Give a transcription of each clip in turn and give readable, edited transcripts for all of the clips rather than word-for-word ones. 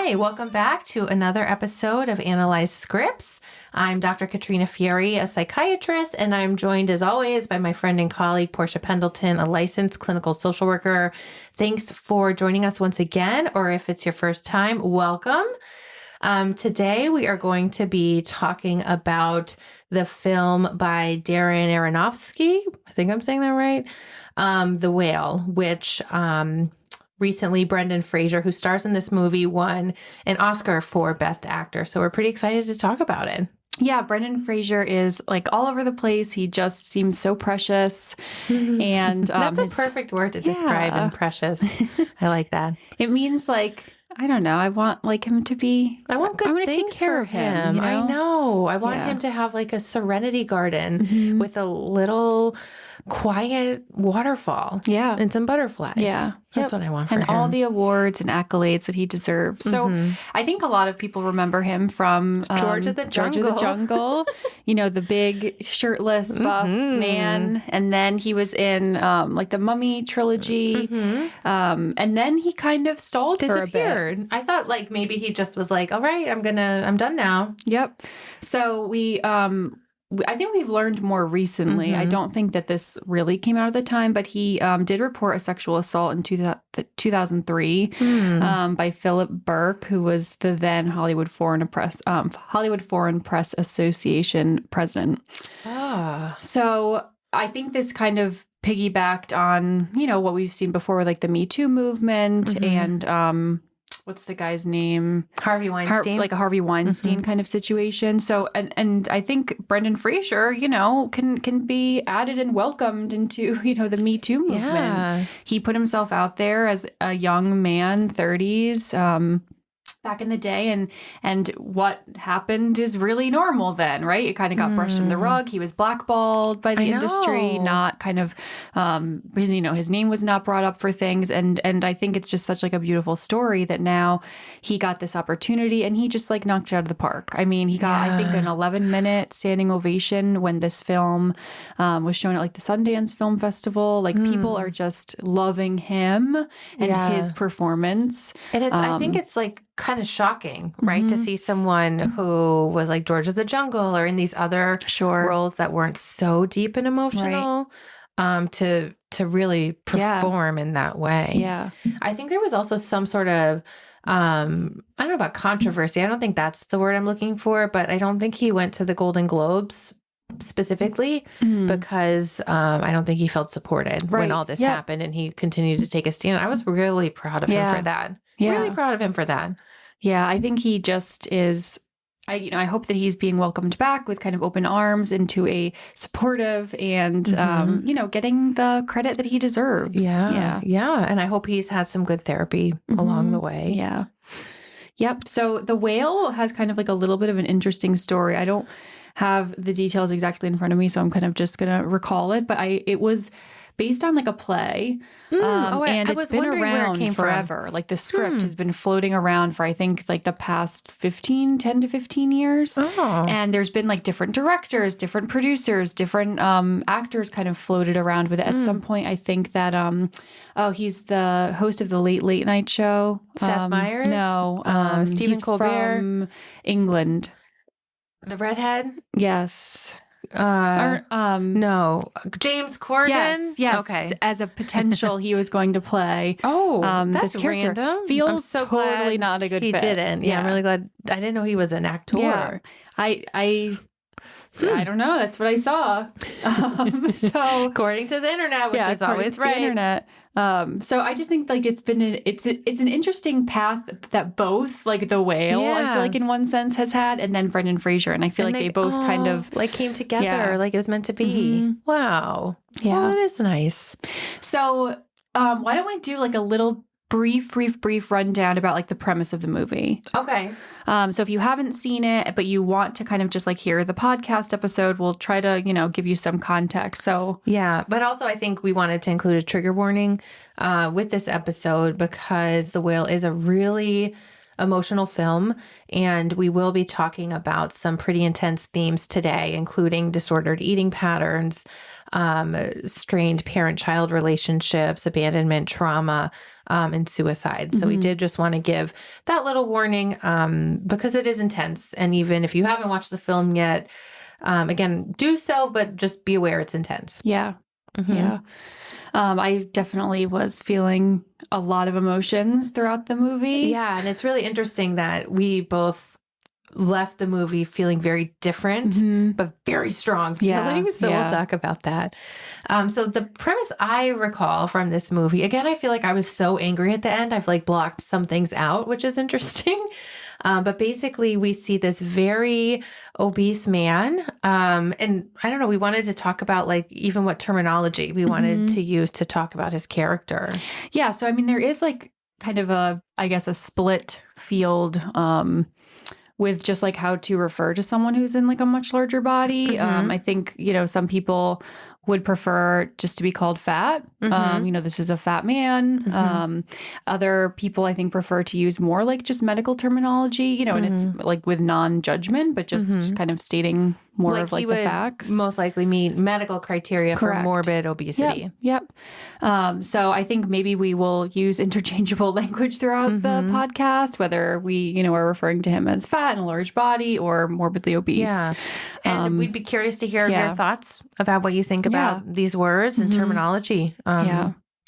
Hi, welcome back to another episode of Analyze Scripts. I'm Dr. Katrina Furey, a psychiatrist, and I'm joined as always by my friend and colleague, Portia Pendleton, a licensed clinical social worker. Thanks for joining us once again, or if it's your first time, welcome. Today we are going to be talking about the film by Darren Aronofsky. I think I'm saying that right. The Whale, which recently Brendan Fraser, who stars in this movie, won an Oscar for Best Actor. So we're pretty excited to talk about it. Yeah, Brendan Fraser is like all over the place. He just seems so precious. And that's a perfect word to describe him, precious. I like that. It means like, I don't know. I want like him to be. I want good things take care of him. You know? I know. I want him to have like a serenity garden with a little quiet waterfall. Yeah, and some butterflies. Yeah, that's what I want for him. And all the awards and accolades that he deserves. So I think a lot of people remember him from George of the Jungle. You know, the big shirtless buff man. And then he was in like the Mummy trilogy. And then he kind of stalled for a bit. I thought like maybe he just was like, all right, I'm done now. Yep. So I think we've learned more recently. I don't think that this really came out at the time, but he did report a sexual assault in 2003 by Philip Burke, who was the then Hollywood Foreign Press Association president. So I think this kind of piggybacked on, you know, what we've seen before, like the Me Too movement and what's the guy's name? Harvey Weinstein. Like a Harvey Weinstein kind of situation. So, and I think Brendan Fraser, you know, can be added and welcomed into, you know, the Me Too movement. Yeah. He put himself out there as a young man, 30s, back in the day, and what happened is really normal then, right? It kind of got brushed in the rug. He was blackballed by the industry, not kind of, you know, his name was not brought up for things. And I think it's just such like a beautiful story that now he got this opportunity and he just like knocked it out of the park. I mean, he got, I think, an 11-minute standing ovation when this film was shown at like the Sundance Film Festival. Like people are just loving him and his performance. And it's, I think it's like kind of shocking, right? To see someone who was like George of the Jungle or in these other roles that weren't so deep and emotional, to really perform in that way. Yeah. I think there was also some sort of, I don't know about controversy. I don't think that's the word I'm looking for, but I don't think he went to the Golden Globes specifically because I don't think he felt supported when all this happened and he continued to take a stand. I was really proud of him for that. Really proud of him for that. Yeah, I think he just is. I hope that he's being welcomed back with kind of open arms into a supportive and, you know, getting the credit that he deserves. Yeah. And I hope he's had some good therapy along the way. Yeah. Yep. So The Whale has kind of like a little bit of an interesting story. I don't have the details exactly in front of me, so I'm kind of just going to recall it. But it was based on like a play. And it's been around forever. Like the script has been floating around for, I think, like the past 10 to 15 years. And there's been like different directors, different producers, different actors kind of floated around with it. At some point, I think that, he's the host of the Late Night Show. Seth Meyers? No. Stephen Colbert? From England. The redhead? Yes. No. James Corden? Yes. Okay. As a potential, he was going to play. That's this character. random. Feels I'm so totally glad not a good he fit. didn't. Yeah, I'm really glad. I didn't know he was an actor. Yeah. I don't know. That's what I saw. So according to the internet, which is always right. The internet. So I just think like it's an interesting path that both like The Whale, I feel like in one sense has had, and then Brendan Fraser, and I feel like they both kind of like came together, like it was meant to be. Wow. Yeah, well, that is nice. So why don't we do like a little brief rundown about like the premise of the movie? Okay. So if you haven't seen it, but you want to kind of just like hear the podcast episode, we'll try to, you know, give you some context. So yeah, but also I think we wanted to include a trigger warning with this episode because The Whale is a really emotional film, and we will be talking about some pretty intense themes today, including disordered eating patterns, strained parent-child relationships, abandonment, trauma, and suicide. So we did just want to give that little warning because it is intense. And even if you haven't watched the film yet, again, do so, but just be aware it's intense. Yeah. Mhm. Yeah. I definitely was feeling a lot of emotions throughout the movie. Yeah, and it's really interesting that we both left the movie feeling very different, but very strong feelings. So we'll talk about that. So the premise I recall from this movie, again, I feel like I was so angry at the end. I've like blocked some things out, which is interesting. But basically, we see this very obese man. And I don't know, we wanted to talk about like even what terminology we wanted to use to talk about his character. Yeah. So, I mean, there is like kind of I guess, a split field with just like how to refer to someone who's in like a much larger body. I think, some people would prefer just to be called fat. This is a fat man. Other people, I think, prefer to use more like just medical terminology, and it's like with non-judgment, but just kind of stating more of like the facts. Most likely meet medical criteria for morbid obesity. Yep. So I think maybe we will use interchangeable language throughout the podcast, whether we, are referring to him as fat and a large body or morbidly obese. Yeah. And we'd be curious to hear your thoughts about what you think about these words and terminology.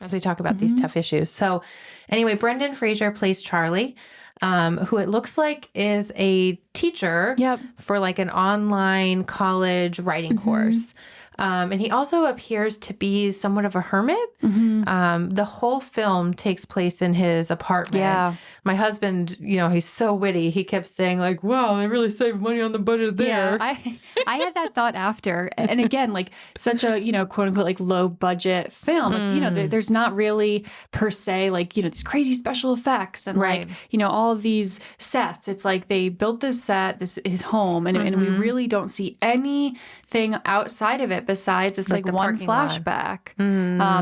As we talk about these tough issues. So anyway, Brendan Fraser plays Charlie, who it looks like is a teacher for like an online college writing course. And he also appears to be somewhat of a hermit. The whole film takes place in his apartment. Yeah. My husband, he's so witty. He kept saying like, wow, they really saved money on the budget there. Yeah, I had that thought after. And again, like such a, quote unquote, like low budget film. Like, there's not really per se, like, these crazy special effects and like, all of these sets. It's like they built this set, his home, and we really don't see anything outside of it besides this like one flashback.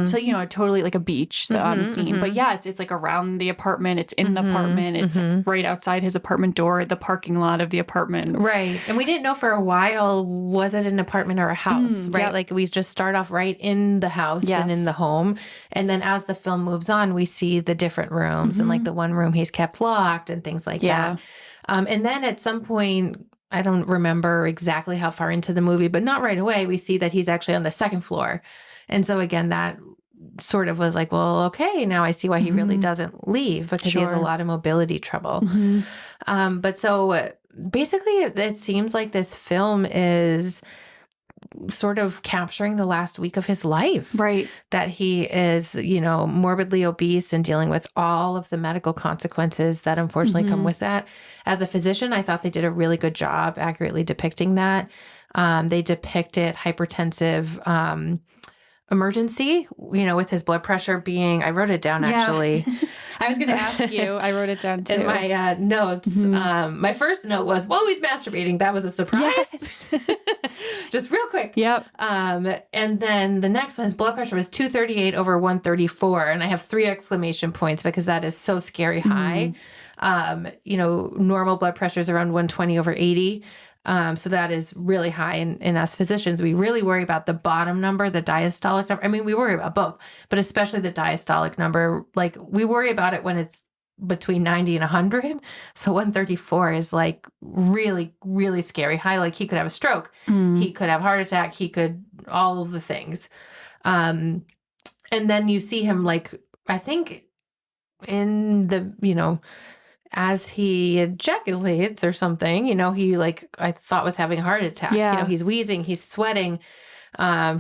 So, totally like a beach scene. But yeah, it's like around the apartment. It's in the apartment. It's right outside his apartment door, the parking lot of the apartment. Right. And we didn't know for a while, was it an apartment or a house, right? Like we just start off right in the house and in the home. And then as the film moves on, we see the different rooms and like the one room he's kept locked and things like that. And then at some point, I don't remember exactly how far into the movie, but not right away, we see that he's actually on the second floor. And so again, that sort of was like, well, okay, now I see why he really doesn't leave because he has a lot of mobility trouble. But so basically it seems like this film is sort of capturing the last week of his life. Right. That he is, morbidly obese and dealing with all of the medical consequences that unfortunately come with that. As a physician, I thought they did a really good job accurately depicting that. They depicted hypertensive emergency, with his blood pressure being, I wrote it down actually. I was going to ask you. I wrote it down too. In my notes, my first note was, whoa, he's masturbating. That was a surprise. Yes. Just real quick. Yep. And then the next one, his blood pressure was 238 over 134. And I have 3 exclamation points because that is so scary high. Normal blood pressure is around 120 over 80. So that is really high. In us physicians, we really worry about the bottom number, the diastolic number. I mean, we worry about both, but especially the diastolic number. Like we worry about it when it's between 90 and 100. So 134 is like really, really scary high. Like he could have a stroke. He could have a heart attack. He could, all of the things. And then you see him like, I think in the, as he ejaculates or something, he like, I thought was having a heart attack. Yeah. He's wheezing, he's sweating.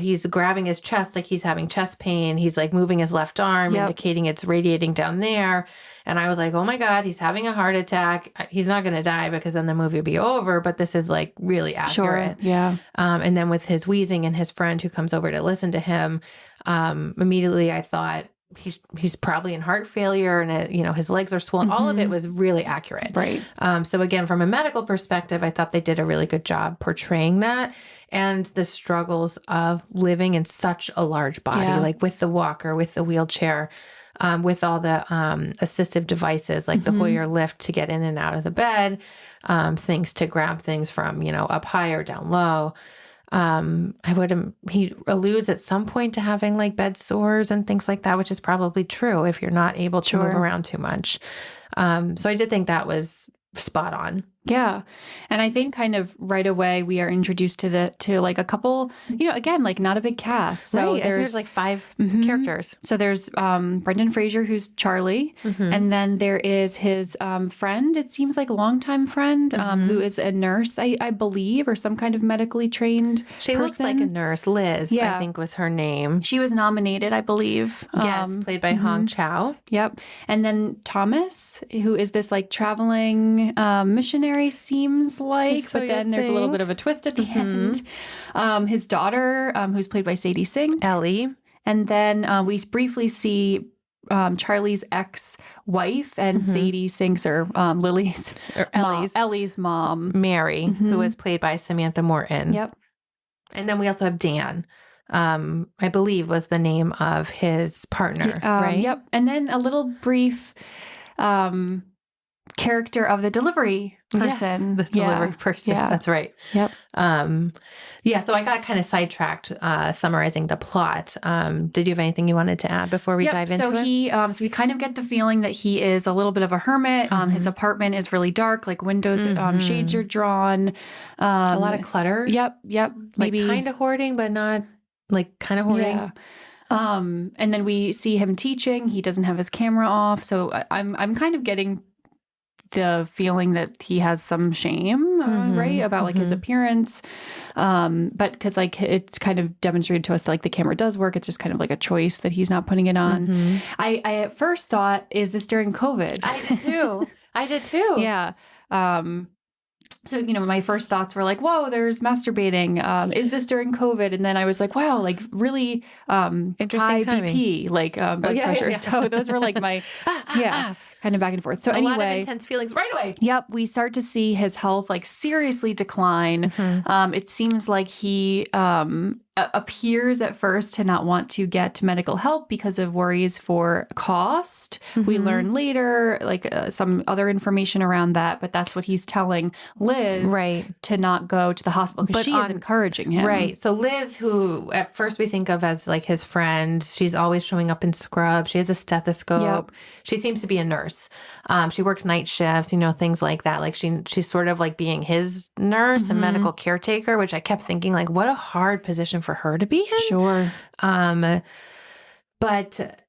He's grabbing his chest like he's having chest pain. He's like moving his left arm, indicating it's radiating down there. And I was like, oh my God, he's having a heart attack. He's not going to die because then the movie will be over. But this is like really accurate. Sure. Yeah. And then with his wheezing and his friend who comes over to listen to him, immediately I thought, he's probably in heart failure and his legs are swollen. All of it was really accurate. Right. So again, from a medical perspective, I thought they did a really good job portraying that and the struggles of living in such a large body, like with the walker, with the wheelchair, with all the assistive devices like the Hoyer lift to get in and out of the bed, things to grab things from, up high or down low. He alludes at some point to having like bed sores and things like that, which is probably true if you're not able to move around too much. So I did think that was spot on. Yeah. And I think kind of right away we are introduced to like a couple, again, like not a big cast. So there's like 5 characters. So there's Brendan Fraser, who's Charlie. And then there is his friend, it seems like longtime friend, who is a nurse, I believe, or some kind of medically trained She looks like a nurse. Liz, I think was her name. She was nominated, I believe. Yes, played by Hong Chow. Yep. And then Thomas, who is this like traveling missionary, seems like, but then there's a little bit of a twist at the end. His daughter, who's played by Sadie Singh. Ellie. And then we briefly see Charlie's ex-wife and Sadie Singh's or Lily's or Ellie's mom. Mary, who was played by Samantha Morton. Yep. And then we also have Dan, I believe was the name of his partner, right? Yep. And then a little brief character of the delivery person. Yes, the delivery person. Yeah. That's right. Yep. So I got kind of sidetracked summarizing the plot. Did you have anything you wanted to add before we dive into it? So we kind of get the feeling that he is a little bit of a hermit. His apartment is really dark, like windows, shades are drawn. A lot of clutter. Yep. Maybe like kind of hoarding, but not like kind of hoarding. Yeah. And then we see him teaching. He doesn't have his camera off. So I'm kind of getting the feeling that he has some shame, right, about like his appearance. But because like it's kind of demonstrated to us that like the camera does work. It's just kind of like a choice that he's not putting it on. I at first thought, is this during COVID? I did too. Yeah. So, my first thoughts were like, whoa, there's masturbating. Is this during COVID? And then I was like, wow, like really interesting high timing. BP, like blood pressure. Yeah. So those were like my, kind of back and forth. So anyway. A lot of intense feelings right away. Yep. We start to see his health like seriously decline. It seems like he appears at first to not want to get medical help because of worries for cost. We learn later, like some other information around that, but that's what he's telling Liz to not go to the hospital because she is encouraging him. Right. So Liz, who at first we think of as like his friend, she's always showing up in scrubs. She has a stethoscope. Yep. She seems to be a nurse. She works night shifts, things like that. Like she's sort of like being his nurse and medical caretaker, which I kept thinking like, what a hard position for her to be in. Sure. But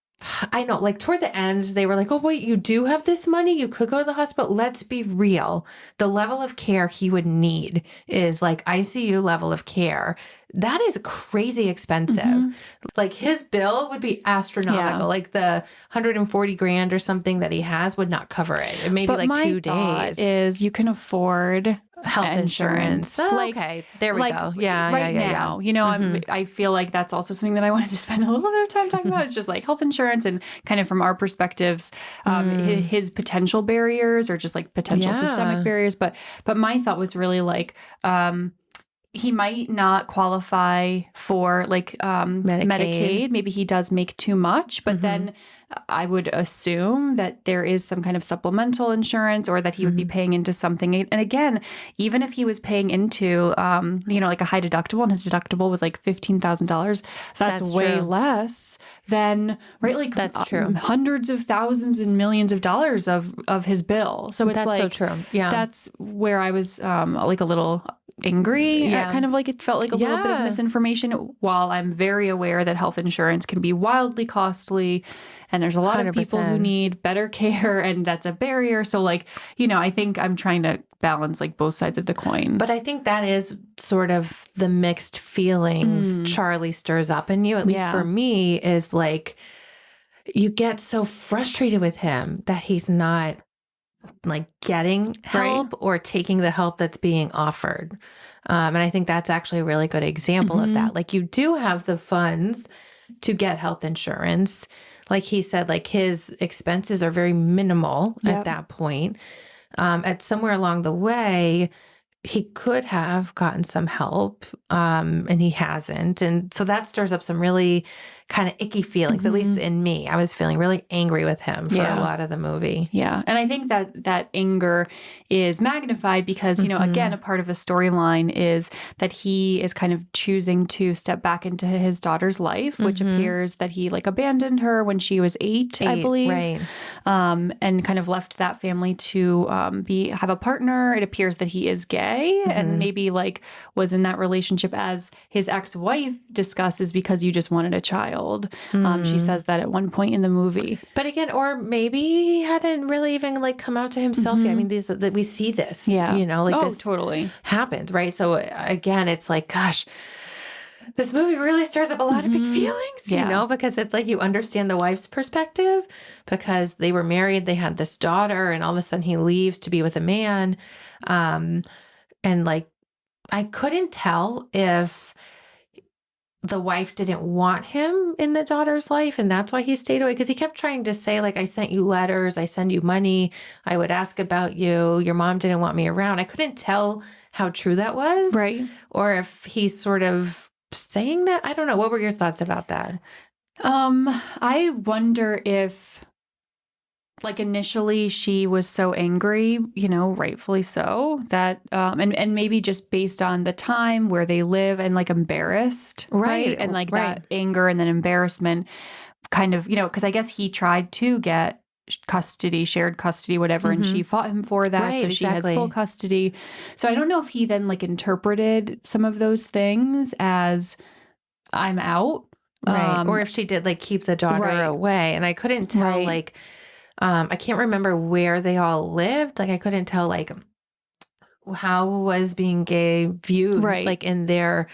I know, like toward the end, they were like, oh, wait, you do have this money? You could go to the hospital. Let's be real. The level of care he would need is like ICU level of care. That is crazy expensive. Like his bill would be astronomical. Yeah. Like the $140,000 or something that he has would not cover it. It may be like 2 days. Is you can afford health insurance. Oh, like, okay. There we go. Yeah. Right now, I feel like that's also something that I wanted to spend a little bit of time talking about. It's just like health insurance and kind of from our perspectives, his potential barriers or just like potential systemic barriers. But my thought was really like, he might not qualify for like Medicaid. Maybe he does make too much, but then I would assume that there is some kind of supplemental insurance or that he would be paying into something. And again, even if he was paying into, like a high deductible and his deductible was like $15,000, that's way true. less than, right? Like that's true. Hundreds of thousands and millions of dollars of his bill. So it's that's like, so true. Yeah. That's where I was like a little angry. Kind of like it felt like a little bit of misinformation, while I'm very aware that health insurance can be wildly costly and there's a lot 100%. Of people who need better care and that's a barrier. So like, I think I'm trying to balance like both sides of the coin. But I think that is sort of the mixed feelings Charlie stirs up in you, at least for me, is like you get so frustrated with him that he's not like getting help or taking the help that's being offered. And I think that's actually a really good example of that. Like you do have the funds to get health insurance. like he said, like his expenses are very minimal Yep. at that point. At somewhere along the way, he could have gotten some help, and he hasn't. And so that stirs up some really kind of icky feelings, at least in me. I was feeling really angry with him for a lot of the movie. Yeah. And I think that anger is magnified because, you know, again, a part of the storyline is that he is kind of choosing to step back into his daughter's life, which appears that he like abandoned her when she was 8, I believe. Right. And kind of left that family to have a partner. It appears that he is gay and maybe like was in that relationship as his ex-wife discusses because you just wanted a child. She says that at one point in the movie. But again, or maybe he hadn't really even like come out to himself yet. I mean, that we see this, you know, like this totally happens, right? So again, it's like, gosh, this movie really stirs up a lot of big feelings, you know, because it's like you understand the wife's perspective because they were married, they had this daughter, and all of a sudden he leaves to be with a man. And like, I couldn't tell if the wife didn't want him in the daughter's life and that's why he stayed away, because he kept trying to say like, I sent you letters, I send you money, I would ask about you, your mom didn't want me around. I couldn't tell how true that was, right? Or if he's sort of saying that. I don't know. What were your thoughts about that? I wonder if like initially she was so angry, you know, rightfully so, that and maybe just based on the time where they live and like embarrassed, right? And like that anger and then embarrassment kind of, you know, because I guess he tried to get shared custody, whatever, and she fought him for that. So she has full custody. So I don't know if he then like interpreted some of those things as I'm out. Right. Or if she did like keep the daughter away. And I couldn't tell like, I can't remember where they all lived. Like I couldn't tell like how was being gay viewed like in their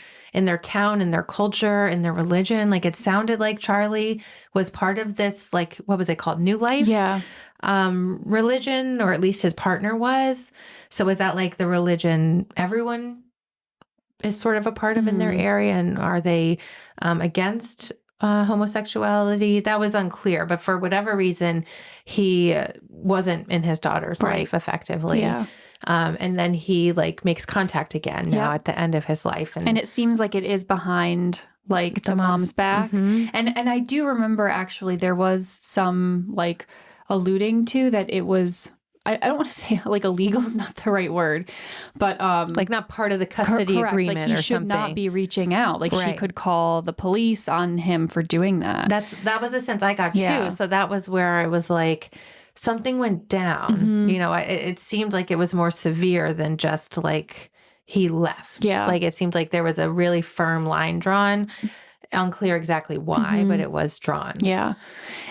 town, in their culture, in their religion. Like it sounded like Charlie was part of this, like, what was it called? New Life? Yeah. Religion, or at least his partner was. So was that like the religion everyone is sort of a part of in their area? And are they against homosexuality? That was unclear, but for whatever reason, he wasn't in his daughter's life effectively. Yeah. And then he like makes contact again now at the end of his life. And it seems like it is behind like the mom's back. And I do remember actually there was some like alluding to that it was, I don't want to say like illegal is not the right word, but like not part of the custody agreement, like he or should something. not be reaching out. Like she could call the police on him for doing that. That was the sense I got too. So that was where I was like, something went down. You know, it seemed like it was more severe than just like he left. Yeah, like it seemed like there was a really firm line drawn. Unclear exactly why, but it was drawn. Yeah.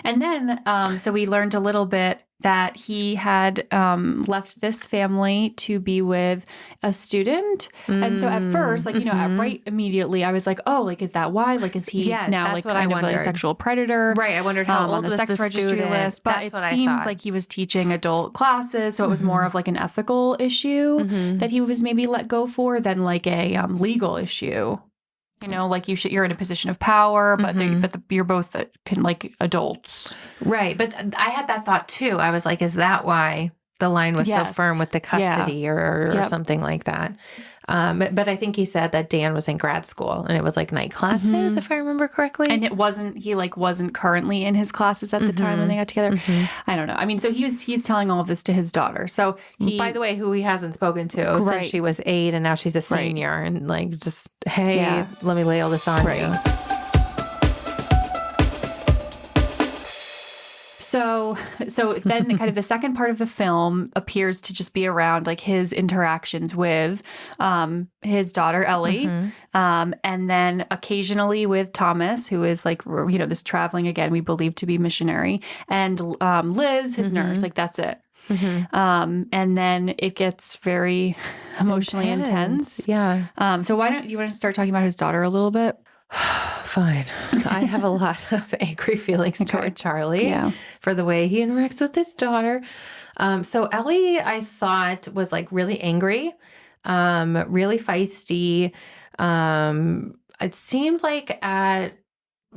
And then, so we learned a little bit that he had left this family to be with a student. And so at first, like, you know, right immediately, I was like, oh, like, is that why? Like, is he now like kind of like a sexual predator? Right. I wondered how old on the was sex the registry student list. But it seems like he was teaching adult classes. So it was more of like an ethical issue that he was maybe let go for than like a legal issue. You know, like you're in a position of power, but you're both like adults. Right. But I had that thought too. I was like, is that why the line was so firm with the custody or something like that? But I think he said that Dan was in grad school and it was like night classes, if I remember correctly. And he wasn't currently in his classes at the time when they got together. I don't know. I mean, so he's telling all of this to his daughter. So by the way, who he hasn't spoken to since she was 8 and now she's a senior and like just, hey, let me lay all this on you. So then kind of the second part of the film appears to just be around like his interactions with his daughter, Ellie, and then occasionally with Thomas, who is like, you know, this traveling, again, we believe to be missionary, and Liz, his nurse, like that's it. And then it gets very emotionally intense. Yeah. So why don't you want to start talking about his daughter a little bit? Fine. I have a lot of angry feelings toward Charlie for the way he interacts with his daughter. So Ellie, I thought, was like really angry, really feisty. It seemed like at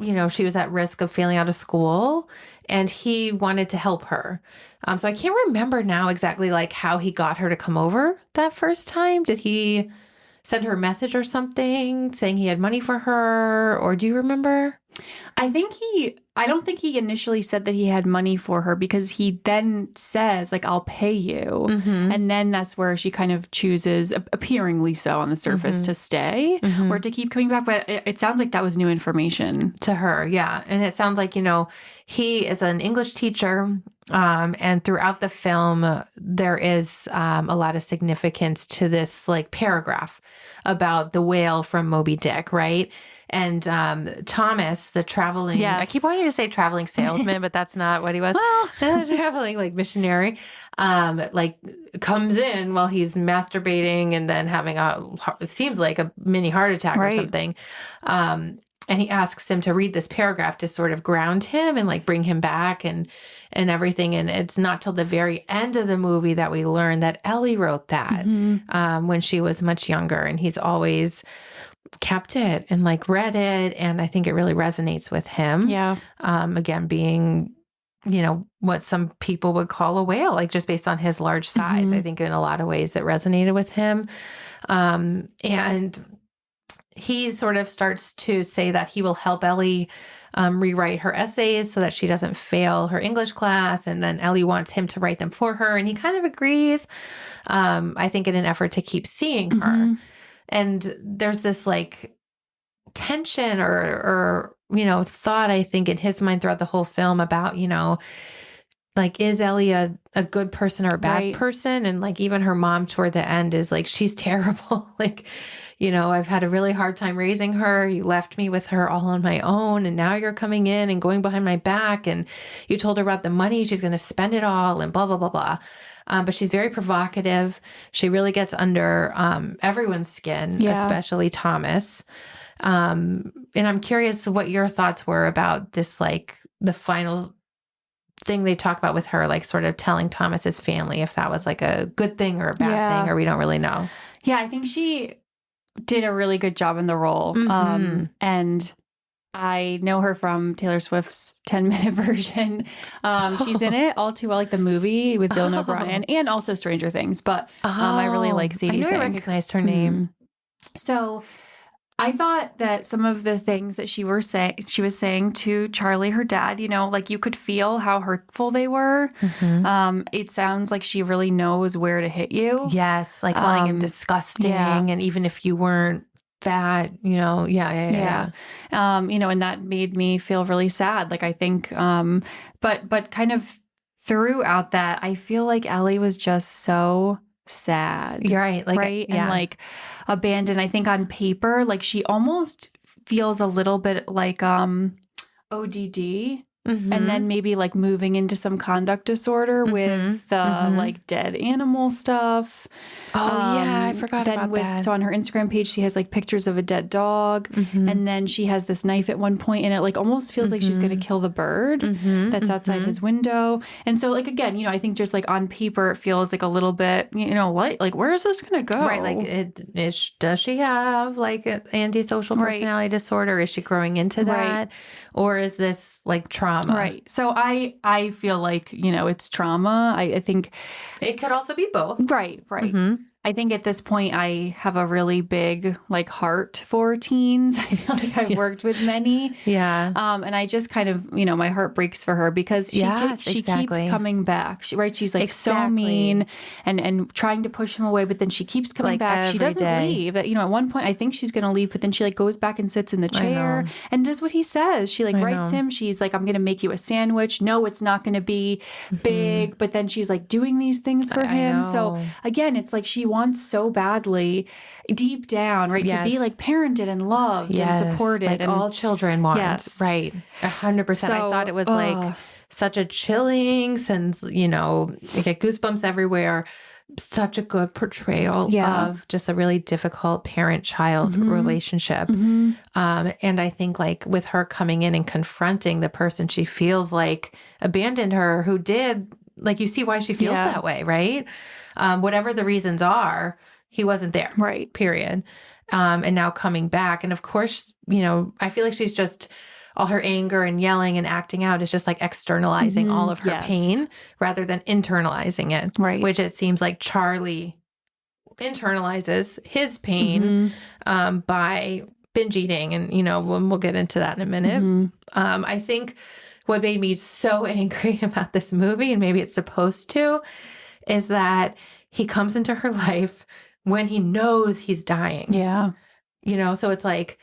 she was at risk of failing out of school and he wanted to help her. So I can't remember now exactly like how he got her to come over that first time. Did he send her a message or something saying he had money for her? Or do you remember? I don't think he initially said that he had money for her, because he then says, like, I'll pay you. Mm-hmm. And then that's where she kind of chooses, appearingly so on the surface, to stay or to keep coming back. But it sounds like that was new information to her. Yeah. And it sounds like, he is an English teacher. And throughout the film, there is a lot of significance to this like paragraph about the whale from Moby Dick, right? And Thomas, the traveling, I keep wanting to say traveling salesman, but that's not what he was. Well, traveling like missionary, like comes in while he's masturbating and then having it seems like a mini heart attack or something. And he asks him to read this paragraph to sort of ground him and like bring him back and everything. And it's not till the very end of the movie that we learn that Ellie wrote that when she was much younger. And he's always kept it and like read it. And I think it really resonates with him. Yeah. Again, being, what some people would call a whale, like just based on his large size. I think in a lot of ways it resonated with him. And he sort of starts to say that he will help Ellie rewrite her essays so that she doesn't fail her English class. And then Ellie wants him to write them for her. And he kind of agrees, I think in an effort to keep seeing her. And there's this like tension or thought, I think, in his mind throughout the whole film about, like, is Ellie a good person or a bad person? And like even her mom toward the end is like, she's terrible. Like, I've had a really hard time raising her. You left me with her all on my own. And now you're coming in and going behind my back. And you told her about the money. She's going to spend it all and blah, blah, blah, blah. But she's very provocative. She really gets under everyone's skin, especially Thomas. And I'm curious what your thoughts were about this, like the final thing they talk about with her, like sort of telling Thomas's family if that was like a good thing or a bad thing, or we don't really know. Yeah, I think she did a really good job in the role. And I know her from Taylor Swift's 10-minute version. She's in it all too well, like the movie with Dylan O'Brien and also Stranger Things. But I really like Sadie Sink. I recognized her name. So I thought that some of the things that she was saying to Charlie, her dad, like you could feel how hurtful they were. It sounds like she really knows where to hit you. Yes, like calling him disgusting, and even if you weren't fat, yeah. And that made me feel really sad. Like I think, but kind of throughout that, I feel like Ellie was just so sad. You're right. Like, right. And like abandoned. I think on paper, like she almost feels a little bit like ODD. And then maybe like moving into some conduct disorder with the like dead animal stuff. Oh yeah, I forgot about that. So on her Instagram page, she has like pictures of a dead dog, and then she has this knife at one point, and it like almost feels like she's going to kill the bird that's outside his window. And so like again, I think just like on paper, it feels like a little bit, like where is this going to go? Right, like does she have like an antisocial personality disorder? Is she growing into that, or is this like trauma? Right. So I feel like, it's trauma. I think it could also be both. Right. I think at this point I have a really big like heart for teens. I feel like I've worked with many. Yeah. And I just kind of, my heart breaks for her because she keeps coming back. She's like so mean and trying to push him away, but then she keeps coming back. She doesn't leave. At one point I think she's going to leave, but then she like goes back and sits in the chair and does what he says. She like writes him. She's like, I'm going to make you a sandwich. No, it's not going to be big. But then she's like doing these things for him. So again, it's like she wants so badly deep down, right? To be like parented and loved and supported. Like and all children want. Right. 100%. So, I thought it was like such a chilling sense, you get goosebumps everywhere. Such a good portrayal of just a really difficult parent-child relationship. And I think like with her coming in and confronting the person she feels like abandoned her, who did, like you see why she feels that way, right? Whatever the reasons are, he wasn't there. Right. Period. And now coming back. And of course, I feel like she's just all her anger and yelling and acting out is just like externalizing all of her pain rather than internalizing it. Right. Which it seems like Charlie internalizes his pain by binge eating. And, we'll get into that in a minute. I think what made me so angry about this movie, and maybe it's supposed to, is that he comes into her life when he knows he's dying. Yeah. So it's like,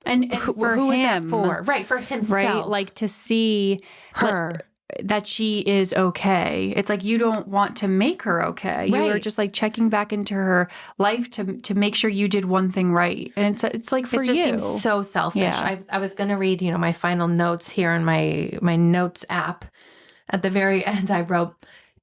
and for who is that him, for? Right, for himself. Right, like to see her. That she is okay. It's like you don't want to make her okay. You were just like checking back into her life to make sure you did one thing right. And it's like for it just you. seems so selfish. Yeah. I was going to read, my final notes here in my notes app. At the very end, I wrote,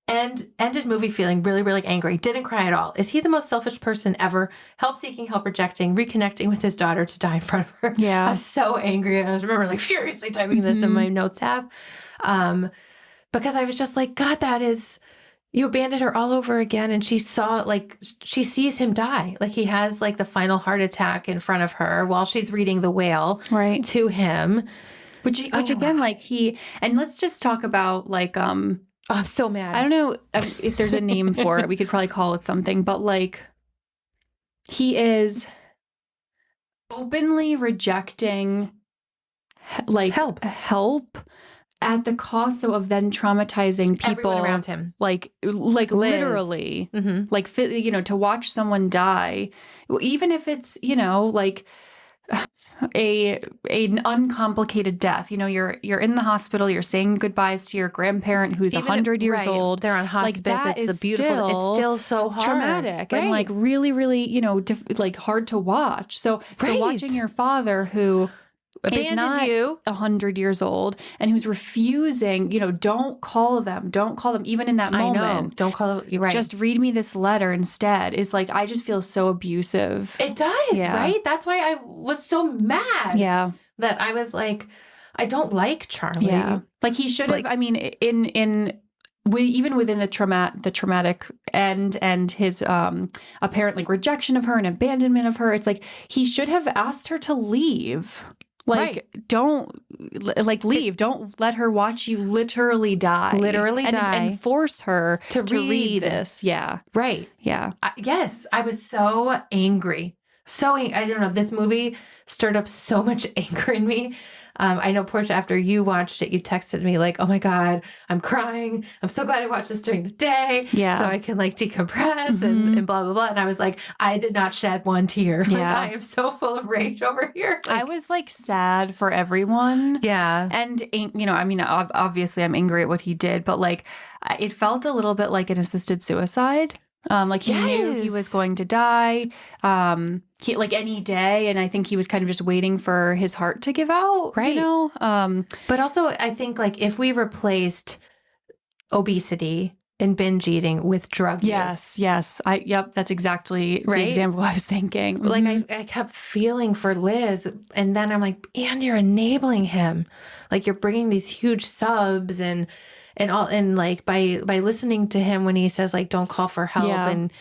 ended movie feeling really, really angry. Didn't cry at all. Is he the most selfish person ever? Help seeking, help rejecting, reconnecting with his daughter to die in front of her. Yeah. I was so angry. I remember like furiously typing this in my notes app. Because I was just like, God, you abandoned her all over again. And she sees him die. Like he has like the final heart attack in front of her while she's reading The Whale to him. Which again, like and let's just talk about like, I'm so mad. I don't know if there's a name for it. We could probably call it something, but like he is openly rejecting like help at the cost though of then traumatizing people everyone around him. Like literally, like, to watch someone die, even if it's, like an uncomplicated death. You're in the hospital, you're saying goodbyes to your grandparent who's 100 years old. They're on hospice. Like, it's still so hard. Traumatic and like really, really, like hard to watch. So watching your father who is not you 100 years old and who's refusing, don't call them even in that moment. I know. Don't call them. You're right. Just read me this letter instead is like, I just feel so abusive. It does, right? That's why I was so mad. Yeah. That I was like, I don't like Charlie. Yeah. Like he should have, I mean, even within the traumatic end and his apparent like rejection of her and abandonment of her, it's like he should have asked her to leave. Like, don't leave. Don't let her watch you literally die. And force her to read this. Yeah. Right. Yeah. Yes. I was so angry. I don't know. This movie stirred up so much anger in me. I know, Portia, after you watched it, you texted me like, oh my God, I'm crying. I'm so glad I watched this during the day. Yeah. So I can like decompress and blah, blah, blah. And I was like, I did not shed one tear. Like, Yeah. I am so full of rage over here. Like, I was like sad for everyone. Yeah. And, I mean, obviously I'm angry at what he did, but like it felt a little bit like an assisted suicide. Like he knew he was going to die, like any day. And I think he was kind of just waiting for his heart to give out, right. But also I think like if we replaced obesity and binge eating with drug use. Yes. That's exactly the example I was thinking. Like I kept feeling for Liz and then I'm like, and you're enabling him. Like you're bringing these huge subs and like by listening to him when he says like, don't call for help and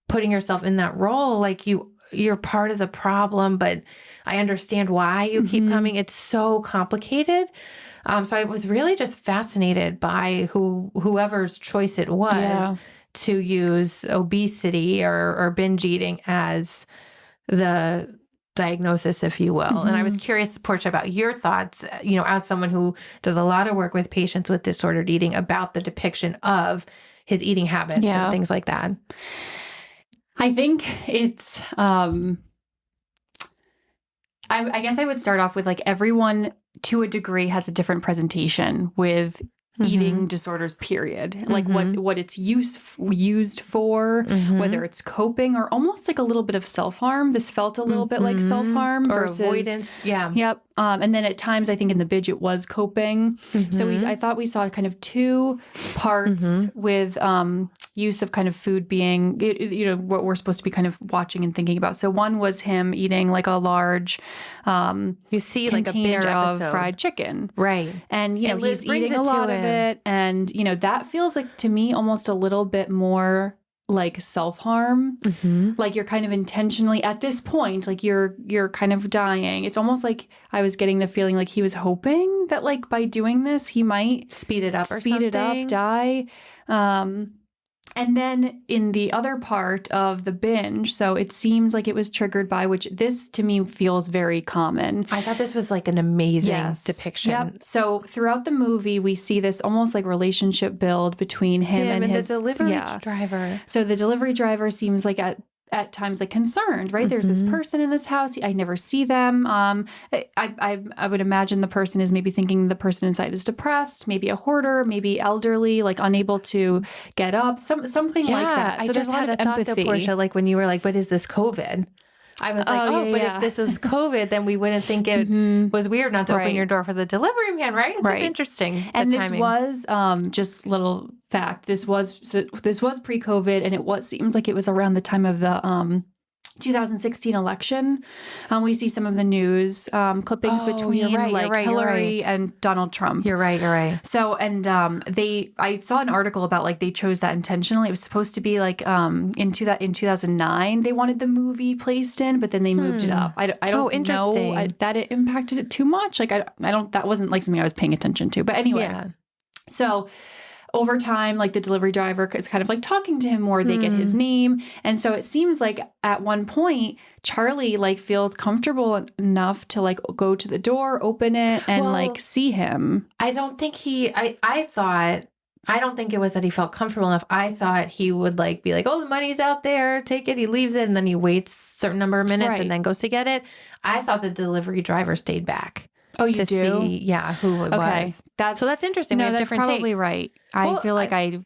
putting yourself in that role, like you're part of the problem, but I understand why you keep coming. It's so complicated. So I was really just fascinated by whoever's choice it was to use obesity or binge eating as the diagnosis, if you will. And I was curious, Portia, about your thoughts, as someone who does a lot of work with patients with disordered eating about the depiction of his eating habits and things like that. I think it's, I guess I would start off with like everyone to a degree has a different presentation with eating disorders, period. Like what it's used for, whether it's coping or almost like a little bit of self-harm. This felt a little bit like self-harm or versus avoidance. Yeah. Yep. And then at times I think in the binge it was coping. So I thought we saw kind of two parts with use of kind of food being, what we're supposed to be kind of watching and thinking about. So one was him eating like a large you see like a binge of episode. fried chicken. Right. And, he's eating a lot of it. And, that feels like to me almost a little bit more like self-harm. Like you're kind of intentionally at this point, like you're kind of dying. It's almost like I was getting the feeling like he was hoping that like by doing this, he might speed it up, die. And then in the other part of the binge, so it seems like it was triggered by, which this to me feels very common. I thought this was like an amazing depiction. Yep. So throughout the movie, we see this almost like relationship build between him and his the delivery driver. So the delivery driver seems like at times like concerned, right? There's this person in this house. I never see them. I would imagine the person is maybe thinking the person inside is depressed, maybe a hoarder, maybe elderly, like unable to get up, something like that. So I just had a thought though, Portia, like when you were like, but is this COVID? I was like, if this was COVID, then we wouldn't think it was weird not to open your door for the delivery man, right? It was interesting. And this was just little fact. This was pre-COVID, and it seems like it was around the time of the 2016 election. We see some of the news clippings between Hillary and Donald Trump. You're right. So, and I saw an article about like they chose that intentionally. It was supposed to be like in 2009 they wanted the movie placed in, but then they moved it up. I don't know that it impacted it too much. Like I don't, that wasn't like something I was paying attention to. But anyway, so over time, like the delivery driver is kind of like talking to him more. They get his name. And so it seems like at one point, Charlie like feels comfortable enough to like go to the door, open it, and like see him. I don't think I don't think it was that he felt comfortable enough. I thought he would like be like, oh, the money's out there, take it. He leaves it. And then he waits a certain number of minutes and then goes to get it. I thought the delivery driver stayed back. Oh, you to do? see, who it was. So that's interesting. No, we have that's different probably takes. Right. I feel like I don't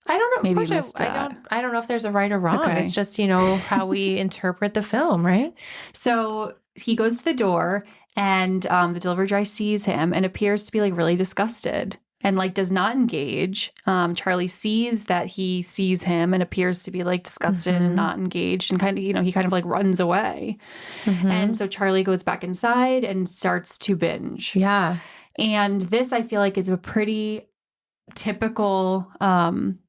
know. Maybe missed that. I don't know if there's a right or wrong. Okay. It's just, how we interpret the film, right? So he goes to the door, and the delivery driver sees him and appears to be like really disgusted and like does not engage. Charlie sees that he sees him and appears to be like disgusted and not engaged, and kind of, he kind of like runs away. And so Charlie goes back inside and starts to binge. Yeah. And this, I feel like, is a pretty typical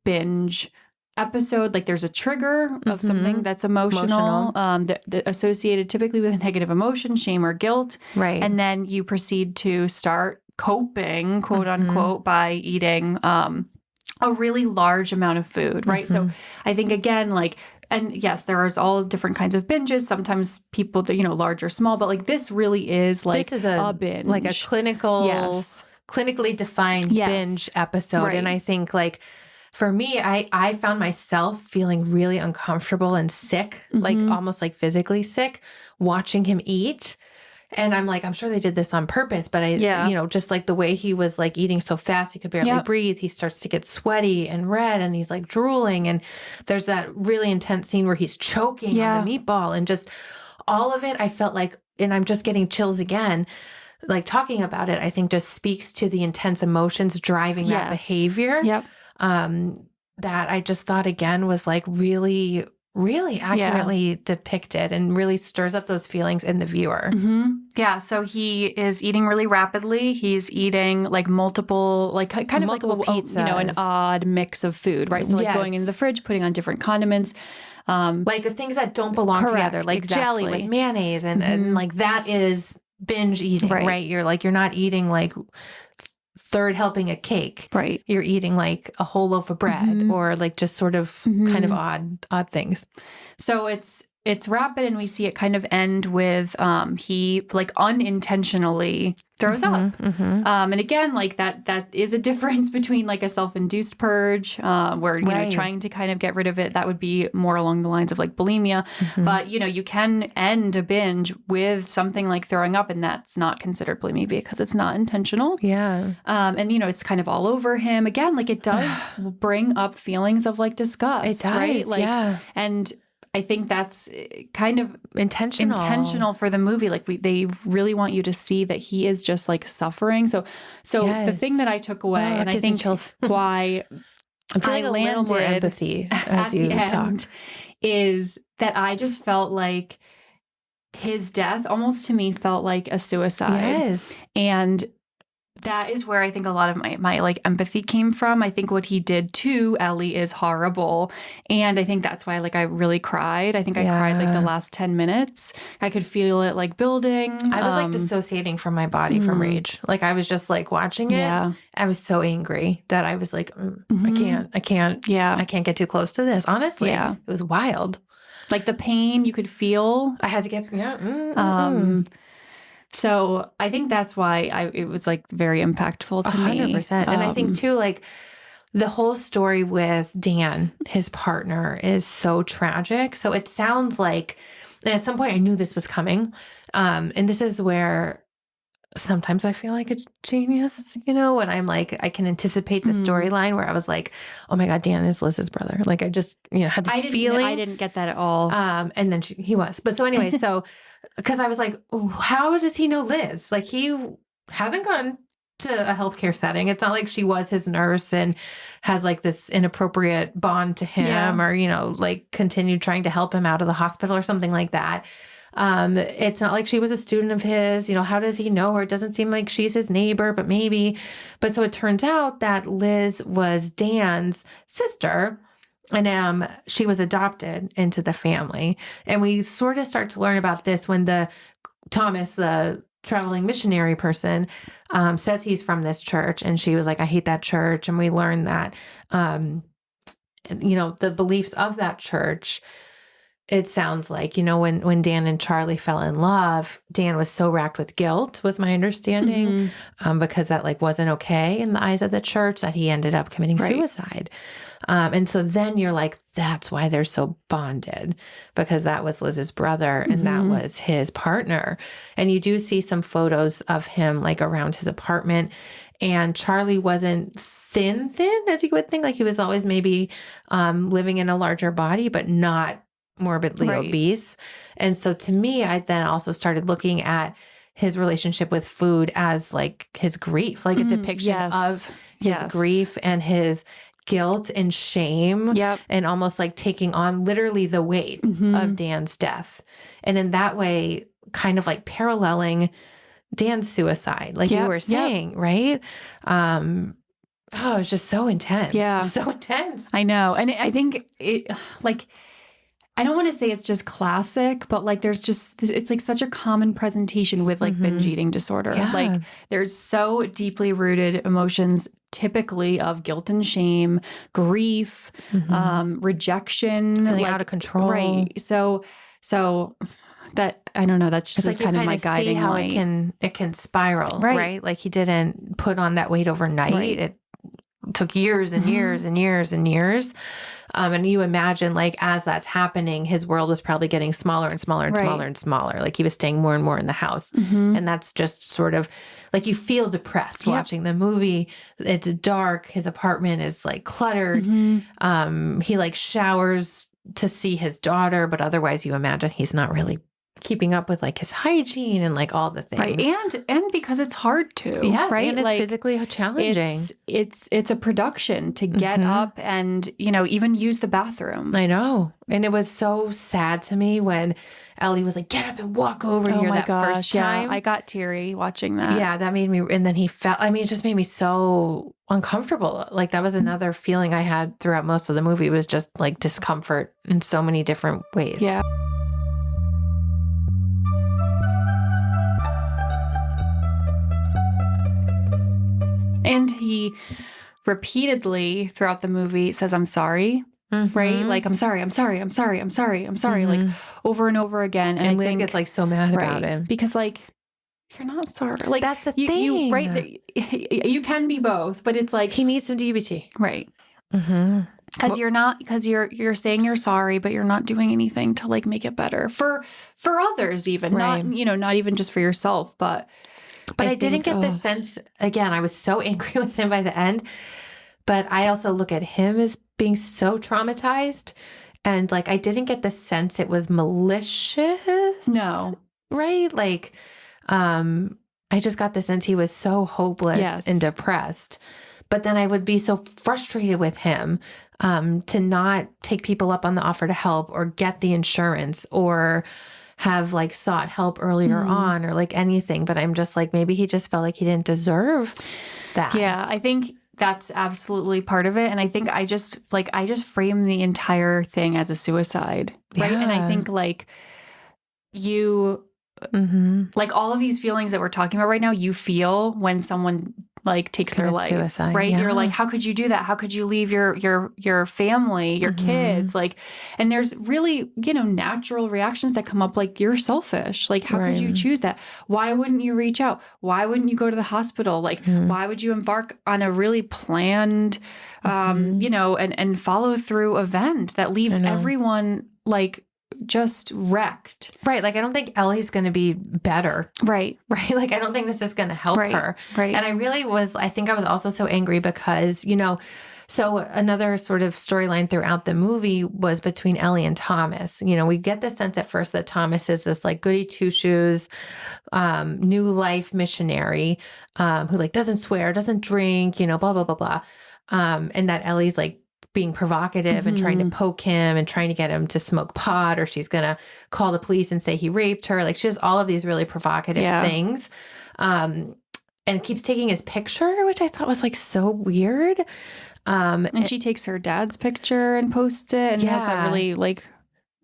binge episode. Like there's a trigger of something that's emotional. That associated typically with a negative emotion, shame or guilt. Right. And then you proceed to start coping, quote unquote, by eating a really large amount of food, right? So I think, again, like, and yes, there is all different kinds of binges. Sometimes people, large or small, but like this really is like this is a binge. Like a clinically defined binge episode. Right. And I think like, for me, I found myself feeling really uncomfortable and sick, like almost like physically sick, watching him eat. And I'm like, I'm sure they did this on purpose, but just like the way he was like eating so fast, he could barely breathe. He starts to get sweaty and red, and he's like drooling. And there's that really intense scene where he's choking on the meatball, and just all of it. I felt like, and I'm just getting chills again, like talking about it, I think just speaks to the intense emotions driving that behavior. Yep. That I just thought again was like really, really accurately depicted and really stirs up those feelings in the viewer. Yeah. So he is eating really rapidly. He's eating like multiple, like kind of multiple like pizzas. An odd mix of food, right? So like going into the fridge, putting on different condiments. Like the things that don't belong together, like jelly with mayonnaise. And like that is binge eating, right? You're not eating like third helping a cake. Right. You're eating like a whole loaf of bread or like just sort of kind of odd things. So it's rapid, and we see it kind of end with he like unintentionally throws up. And again, like that is a difference between like a self-induced purge where, trying to kind of get rid of it. That would be more along the lines of like bulimia. But, you can end a binge with something like throwing up, and that's not considered bulimia because it's not intentional. Yeah. And, it's kind of all over him. Again, like it does bring up feelings of like disgust. It does, right? Like, and I think that's kind of intentional for the movie. Like they really want you to see that he is just like suffering. So the thing that I took away, and I think why I'm feeling a little more empathy as you talked, is that I just felt like his death almost to me felt like a suicide. Yes. And that is where I think a lot of my like empathy came from. I think what he did to Ellie is horrible. And I think that's why like I really cried. I think I cried like the last 10 minutes. I could feel it like building. I was like dissociating from my body from rage. Like I was just like watching it. Yeah. I was so angry that I was like, I can't get too close to this. Honestly, it was wild. Like the pain you could feel. I had to get, So I think that's why it was like very impactful to me. 100%. And I think too, like the whole story with Dan, his partner, is so tragic. So it sounds like, and at some point I knew this was coming. And this is where sometimes I feel like a genius, when I'm like, I can anticipate the storyline where I was like, oh my God, Dan is Liz's brother. Like I just, had this feeling. I didn't get that at all. And then he was. But so anyway, because I was like, how does he know Liz? Like he hasn't gone to a healthcare setting. It's not like she was his nurse and has like this inappropriate bond to him or, like continued trying to help him out of the hospital or something like that. It's not like she was a student of his, how does he know her? It doesn't seem like she's his neighbor, but maybe. But so it turns out that Liz was Dan's sister. And she was adopted into the family. And we sort of start to learn about this when Thomas, the traveling missionary person, says he's from this church. And she was like, I hate that church. And we learn that, the beliefs of that church. It sounds like, when Dan and Charlie fell in love, Dan was so racked with guilt, was my understanding, because that like wasn't okay in the eyes of the church that he ended up committing suicide. And so then you're like, that's why they're so bonded, because that was Liz's brother and that was his partner. And you do see some photos of him like around his apartment, and Charlie wasn't thin as you would think. Like he was always maybe living in a larger body, but not morbidly obese. And so to me, I then also started looking at his relationship with food as like his grief, like a depiction of his grief and his guilt and shame and almost like taking on literally the weight of Dan's death. And in that way, kind of like paralleling Dan's suicide, like you were saying, right? It's just so intense. Yeah. So intense. I know. And I think it like, I don't want to say it's just classic, but like it's like such a common presentation with like binge eating disorder. Yeah. Like there's so deeply rooted emotions typically of guilt and shame, grief, rejection. Feeling like, out of control. Right. So that, I don't know, that's just like kind of my guiding see how light. it can spiral, right? Like he didn't put on that weight overnight. Right. It took years and years and years and years. And you imagine like as that's happening, his world was probably getting smaller and smaller and smaller and smaller. Like he was staying more and more in the house. And that's just sort of like you feel depressed watching the movie. It's dark. His apartment is like cluttered. He like showers to see his daughter, but otherwise you imagine he's not really keeping up with like his hygiene and like all the things. Right. And because it's hard to. Yeah. Right. And it's like, physically challenging. It's a production to get up and, even use the bathroom. I know. And it was so sad to me when Ellie was like, get up and walk over here first time. I got teary watching that. Yeah, that made me, and then he felt, it just made me so uncomfortable. Like that was another feeling I had throughout most of the movie, was just like discomfort in so many different ways. Yeah. And he repeatedly throughout the movie says, I'm sorry, right? Like, I'm sorry, like over and over again. And Liz gets like so mad about it. Because like, you're not sorry. Like that's the thing. You can be both, but it's like. He needs some DBT. Right. Because you're saying you're sorry, but you're not doing anything to like make it better for others even, not even just for yourself, but I didn't get the sense, again, I was so angry with him by the end, but I also look at him as being so traumatized, and like, I didn't get the sense it was malicious. No. Right? Like, I just got the sense he was so hopeless and depressed. But then I would be so frustrated with him to not take people up on the offer to help or get the insurance or have like sought help earlier on or like anything. But I'm just like, maybe he just felt like he didn't deserve that. Yeah, I think that's absolutely part of it. And I think I just frame the entire thing as a suicide. Right. And I think like you, like all of these feelings that we're talking about right now, you feel when someone like takes their life, suicide, right? yeah. You're like, how could you do that? How could you leave your family, your kids? Like, and there's really, natural reactions that come up like, you're selfish. Like, how could you choose that? Why wouldn't you reach out? Why wouldn't you go to the hospital? Like, why would you embark on a really planned, and follow through event that leaves everyone like just wrecked. Right. Like, I don't think Ellie's going to be better. Right. Right. Like, I don't think this is going to help her. Right. And I think I was also so angry because, so another sort of storyline throughout the movie was between Ellie and Thomas. We get the sense at first that Thomas is this like goody two-shoes, new life missionary, who like doesn't swear, doesn't drink, blah, blah, blah, blah. And that Ellie's like being provocative and trying to poke him and trying to get him to smoke pot, or she's going to call the police and say he raped her. Like, she does all of these really provocative things. And keeps taking his picture, which I thought was like so weird. And she takes her dad's picture and posts it and has that really like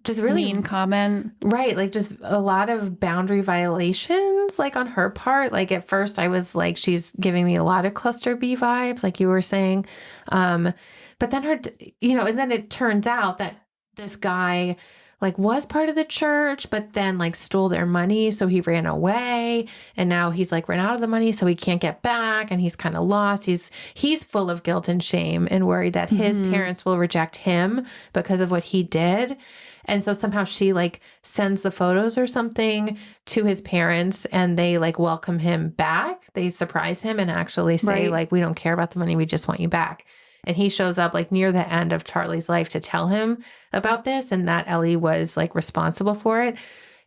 just really mean comment. Right. Like, just a lot of boundary violations, like on her part. Like, at first I was like, she's giving me a lot of cluster B vibes, like you were saying. But then and then it turns out that this guy like was part of the church, but then like stole their money. So he ran away, and now he's like ran out of the money, so he can't get back, and he's kind of lost. He's full of guilt and shame and worried that his parents will reject him because of what he did. And so somehow she like sends the photos or something to his parents, and they like welcome him back. They surprise him and actually say like, we don't care about the money. We just want you back. And he shows up like near the end of Charlie's life to tell him about this, and that Ellie was like responsible for it.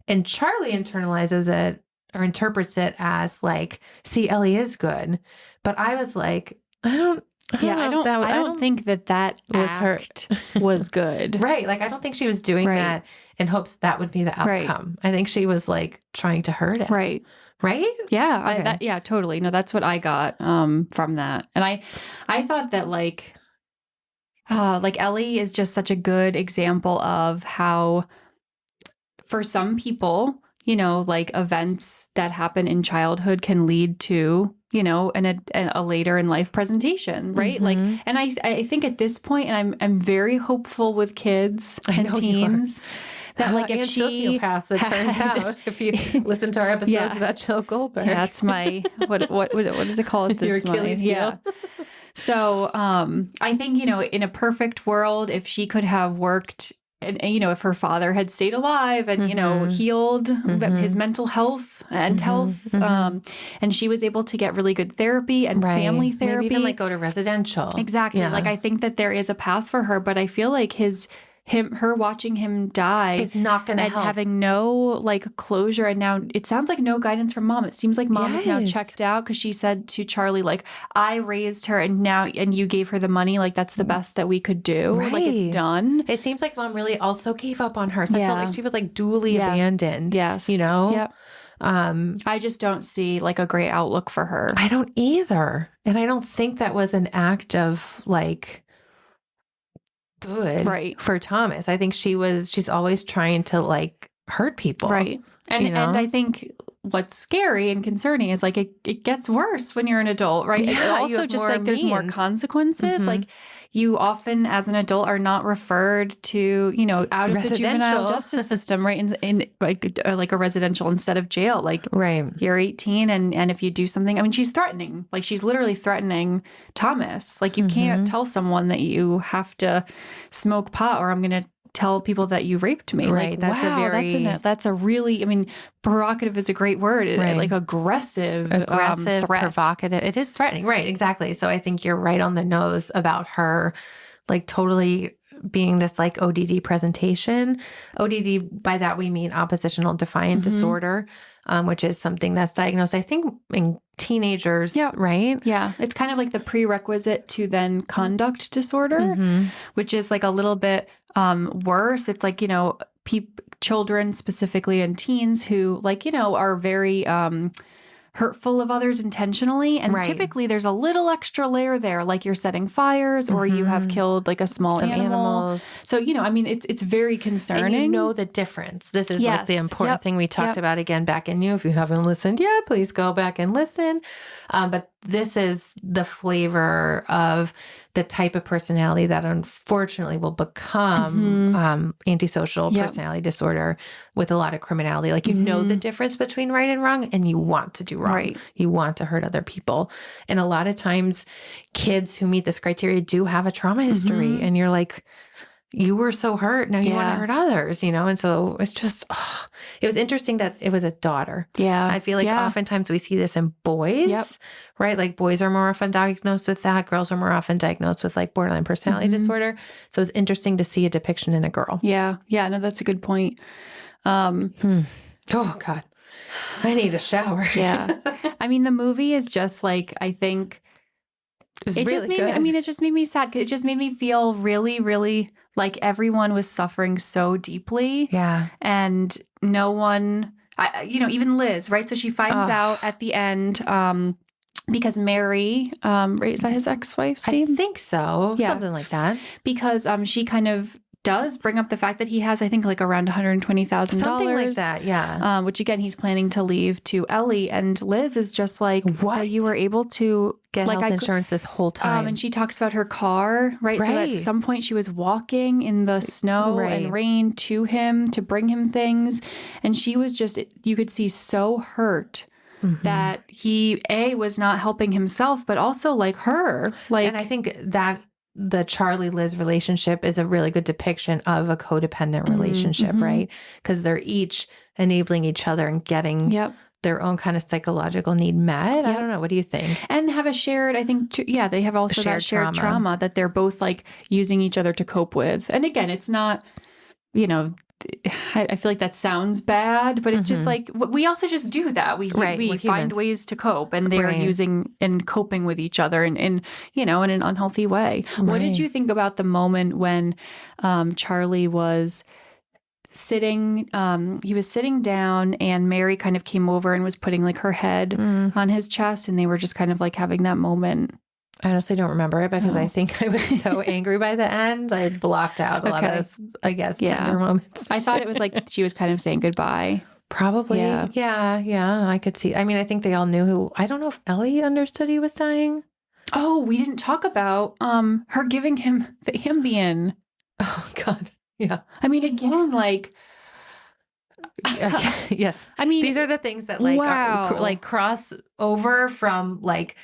And Charlie internalizes it or interprets it as like, see, Ellie is good. But I was like, I don't think that was act was good. Right. Like, I don't think she was doing that in hopes that would be the outcome. I think she was like trying to hurt it. Right. Right? Yeah. Okay. Totally. No, that's what I got from that. And I thought that like Ellie is just such a good example of how for some people, like events that happen in childhood can lead to, a later in life presentation, right? Like, and I think at this point, and I'm very hopeful with kids and teens, that like if she sociopaths, it turns out, if you listen to our episodes about Joe Goldberg. Yeah, that's my what is it called? Your Achilles heel. So I think, in a perfect world, if she could have worked and if her father had stayed alive and, healed his mental health and health, and she was able to get really good therapy and family therapy. Maybe even like go to residential. Exactly. Yeah. Like, I think that there is a path for her, but I feel like her watching him die is not going to help. Having no like closure, and now it sounds like no guidance from mom. It seems like mom is now checked out because she said to Charlie like, I raised her and you gave her the money, like that's the best that we could do. Right. Like, it's done. It seems like mom really also gave up on her, so I felt like she was like duly abandoned. Yes. Yeah. I just don't see like a great outlook for her. I don't either, and I don't think that was an act of like good for Thomas. I think she's always trying to like hurt people. Right. And I think what's scary and concerning is like it gets worse when you're an adult, right? Yeah, also just like there's more consequences. Like, you often as an adult are not referred to, out of the juvenile justice system, right? In like a residential instead of jail. Like, you're 18 and if you do something, I mean, she's threatening, like she's literally threatening Thomas. Like, you can't tell someone that you have to smoke pot or I'm going to tell people that you raped me. Right. Like, that's a really, I mean, provocative is a great word. Like aggressive, threat. Provocative. It is threatening. Right. Exactly. So I think you're right on the nose about her, like totally being this like ODD presentation. ODD, by that we mean oppositional defiant disorder, which is something that's diagnosed, I think, in teenagers, right? Yeah. It's kind of like the prerequisite to then conduct disorder, which is like a little bit worse. It's like, children specifically and teens who like, are very hurtful of others intentionally. And Right. typically there's a little extra layer there, like you're setting fires or you have killed like a small Some animal. animals. So, it's very concerning. And you know the difference. This is like the Yes. important Yep. thing we talked Yep. about again back in you. If you haven't listened yet, please go back and listen. But this is the flavor of the type of personality that unfortunately will become antisocial Yep. personality disorder with a lot of criminality. Like, you know the difference between right and wrong, and you want to do wrong. Right. You want to hurt other people. And a lot of times kids who meet this criteria do have a trauma history, and you're like, you were so hurt. Now you want to hurt others, And so it's just, it was interesting that it was a daughter. Yeah. I feel like oftentimes we see this in boys, right? Like boys are more often diagnosed with that. Girls are more often diagnosed with like borderline personality disorder. So it's interesting to see a depiction in a girl. Yeah. Yeah. No, that's a good point. Oh God, I need a shower. Yeah. I mean, the movie is just like, I think it just made me, it just made me sad. It just made me feel really, really like everyone was suffering so deeply. Yeah. And no one, even Liz, right? So she finds out at the end, because Mary, right, is that his ex-wife's name? I think so. Yeah. Something like that. Because she kind of does bring up the fact that he has, I think, like around $120,000. Something like that, yeah. Which again, he's planning to leave to Ellie. And Liz is just like, What? so you were able to Get health insurance this whole time. and she talks about her car, right? So Right. at some point she was walking in the snow and rain to him to bring him things. And she was just, you could see so hurt that he, was not helping himself, but also like her. Like, and I think that the Charlie-Liz relationship is a really good depiction of a codependent relationship, right? Because they're each enabling each other and getting their own kind of psychological need met. I don't know. What do you think? And have a shared, I think, they have also that shared trauma that they're both like using each other to cope with. And again, it's not, I feel like that sounds bad, but it's just like, we also just do that. We find ways to cope, and they're using and coping with each other in an unhealthy way. Right. What did you think about the moment when Charlie was sitting, he was sitting down and Mary kind of came over and was putting like her head on his chest, and they were just kind of like having that moment? I honestly don't remember it because I think I was so angry by the end. I blocked out a lot of, I guess, tender moments. I thought it was like she was kind of saying goodbye. Probably. Yeah. I could see. I mean, I think they all knew who. I don't know if Ellie understood he was dying. Oh, we didn't talk about her giving him the Ambien. Oh, God. Yeah. I mean, again, like... Yes. I mean... These are the things that like cross over from like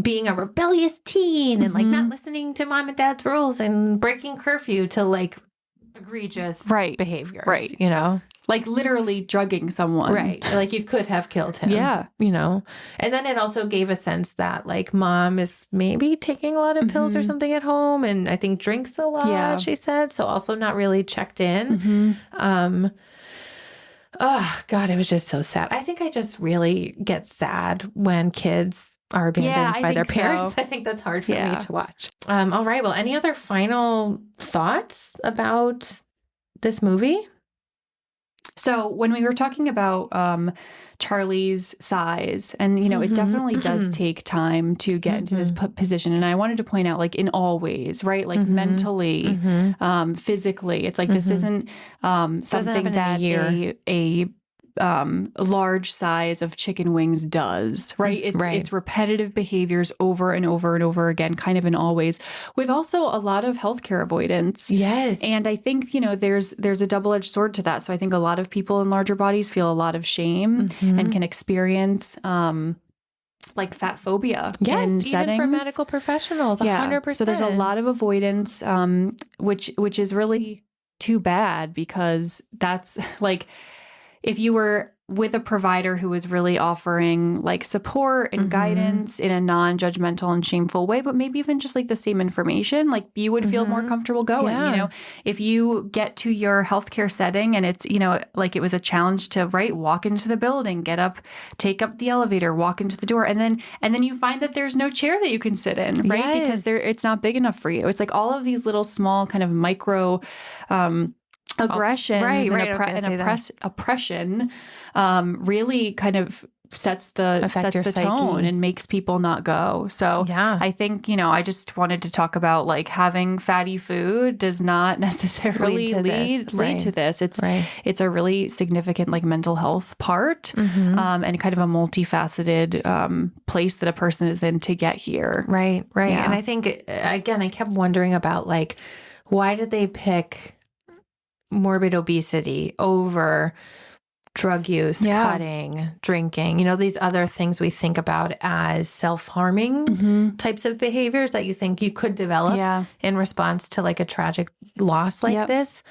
being a rebellious teen and like not listening to mom and dad's rules and breaking curfew to like egregious behaviors, right? Like literally drugging someone. Right. Like you could have killed him. Yeah. And then it also gave a sense that like mom is maybe taking a lot of pills or something at home, and I think drinks a lot, she said. So also not really checked in. Oh, God, it was just so sad. I think I just really get sad when kids are abandoned by their parents. So. I think that's hard for me to watch. All right. Well, any other final thoughts about this movie? So when we were talking about Charlie's size, and, it definitely does take time to get into this position. And I wanted to point out, like, in all ways, right? Like mentally, physically, it's like this isn't something that a large size of chicken wings does, right? It's repetitive behaviors over and over and over again, kind of in all ways, with also a lot of healthcare avoidance. Yes. And I think, there's a double-edged sword to that. So I think a lot of people in larger bodies feel a lot of shame and can experience like fat phobia. Yes, in settings. Even for medical professionals, 100%. So there's a lot of avoidance, which is really too bad, because that's like, if you were with a provider who was really offering like support and guidance in a non-judgmental and shameful way, but maybe even just like the same information, like you would feel more comfortable going, if you get to your healthcare setting and it's, like it was a challenge to walk into the building, get up, take up the elevator, walk into the door. And then you find that there's no chair that you can sit in, right? Because it's not big enough for you. It's like all of these little small kind of micro, aggressions right, I was gonna and say that. oppression really kind of sets Affect the your tone psyche. and makes people not go. So Yeah. I think, I just wanted to talk about like having fatty food does not necessarily lead to this. It's a really significant like mental health part and kind of a multifaceted place that a person is in to get here. Right. Yeah. And I think, again, I kept wondering about like, why did they pick morbid obesity over drug use, cutting, drinking, these other things we think about as self-harming types of behaviors that you think you could develop in response to like a tragic loss like this.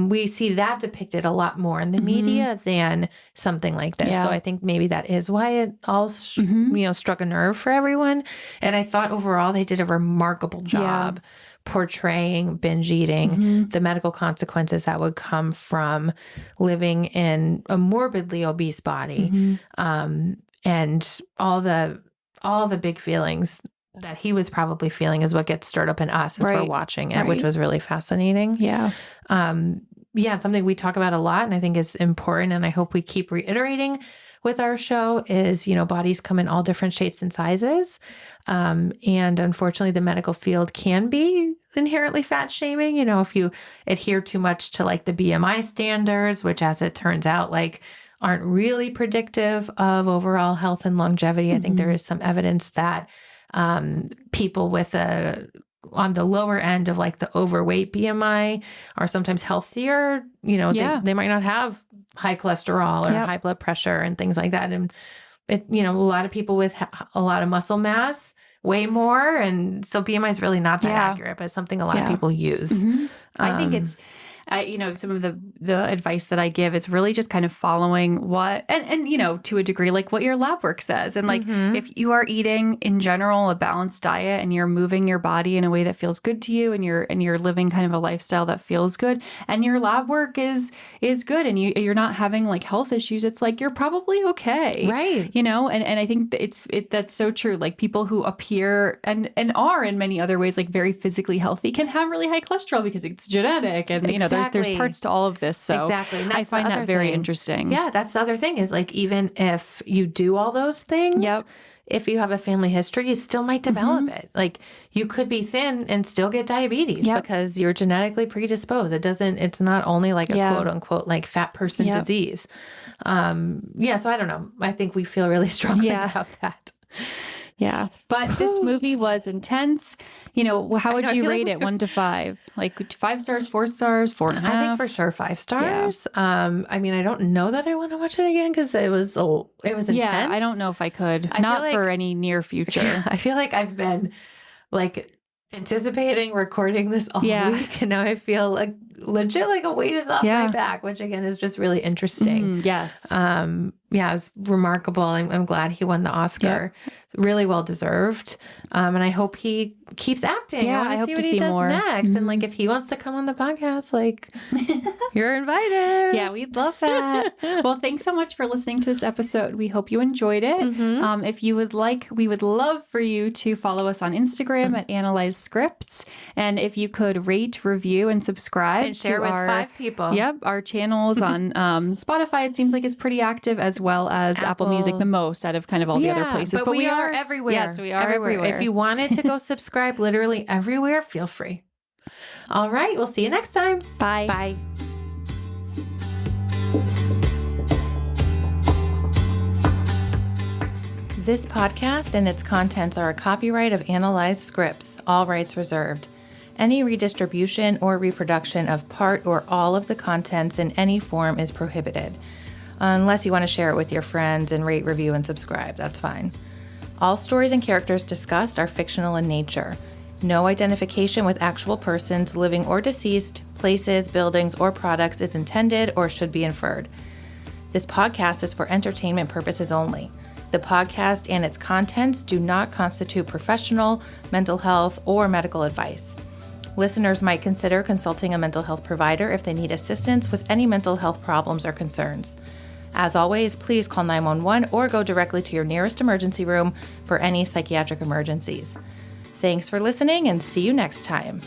We see that depicted a lot more in the media than something like this. So I think maybe that is why it all, struck a nerve for everyone. And I thought overall they did a remarkable job portraying binge eating, the medical consequences that would come from living in a morbidly obese body, and all the big feelings that he was probably feeling is what gets stirred up in us as we're watching it, which was really fascinating. Yeah. It's something we talk about a lot, and I think is important, and I hope we keep reiterating with our show is, bodies come in all different shapes and sizes. And unfortunately, the medical field can be inherently fat shaming. If you adhere too much to like the BMI standards, which as it turns out, like aren't really predictive of overall health and longevity. I think there is some evidence that people with on the lower end of like the overweight BMI are sometimes healthier. They might not have high cholesterol or high blood pressure and things like that. And a lot of people with a lot of muscle mass weigh more. And so BMI is really not that accurate, but it's something a lot of people use. I think it's, some of the advice that I give is really just kind of following what, and to a degree, like what your lab work says. And like, if you are eating in general a balanced diet and you're moving your body in a way that feels good to you and you're living kind of a lifestyle that feels good and your lab work is good and you're not having like health issues, it's like, you're probably okay. Right. And I think that's so true. Like people who appear and are in many other ways, like very physically healthy can have really high cholesterol because it's genetic and, there's parts to all of this. So I find that very interesting. Yeah, that's the other thing is like, even if you do all those things, if you have a family history, you still might develop it. Like you could be thin and still get diabetes because you're genetically predisposed. It's not only like a quote unquote, like fat person disease. So I don't know. I think we feel really strongly about that. Yeah. But this movie was intense. How would you rate it? 1 to 5? Like 5 stars, 4 stars, 4.5? I think for sure 5 stars. Yeah. I don't know that I want to watch it again because it was intense. Yeah, I don't know if I could. Not for any near future. I feel like I've been like anticipating recording this all week, and now I feel like legit like a weight is off my back, which again is just really interesting. Yes. It was remarkable. I'm glad he won the Oscar. Really well deserved. And I hope he keeps acting. Yeah, I hope see to what he see does more. next. And like if he wants to come on the podcast, like you're invited. Yeah, we'd love that. Well, thanks so much for listening to this episode. We hope you enjoyed it. If you would like, we would love for you to follow us on Instagram at Analyze Scripts. And if you could rate, review, and subscribe and share with 5 people. Yep, our channels on Spotify. It seems like it's pretty active, as well as Apple Music, the most out of kind of all the other places. But we are everywhere. Yes, we are everywhere. If you wanted to go subscribe literally everywhere, feel free. All right, we'll see you next time. Bye. Bye. This podcast and its contents are a copyright of Analyze Scripts, all rights reserved. Any redistribution or reproduction of part or all of the contents in any form is prohibited. Unless you want to share it with your friends and rate, review, and subscribe, that's fine. All stories and characters discussed are fictional in nature. No identification with actual persons, living or deceased, places, buildings, or products is intended or should be inferred. This podcast is for entertainment purposes only. The podcast and its contents do not constitute professional, mental health, or medical advice. Listeners might consider consulting a mental health provider if they need assistance with any mental health problems or concerns. As always, please call 911 or go directly to your nearest emergency room for any psychiatric emergencies. Thanks for listening and see you next time.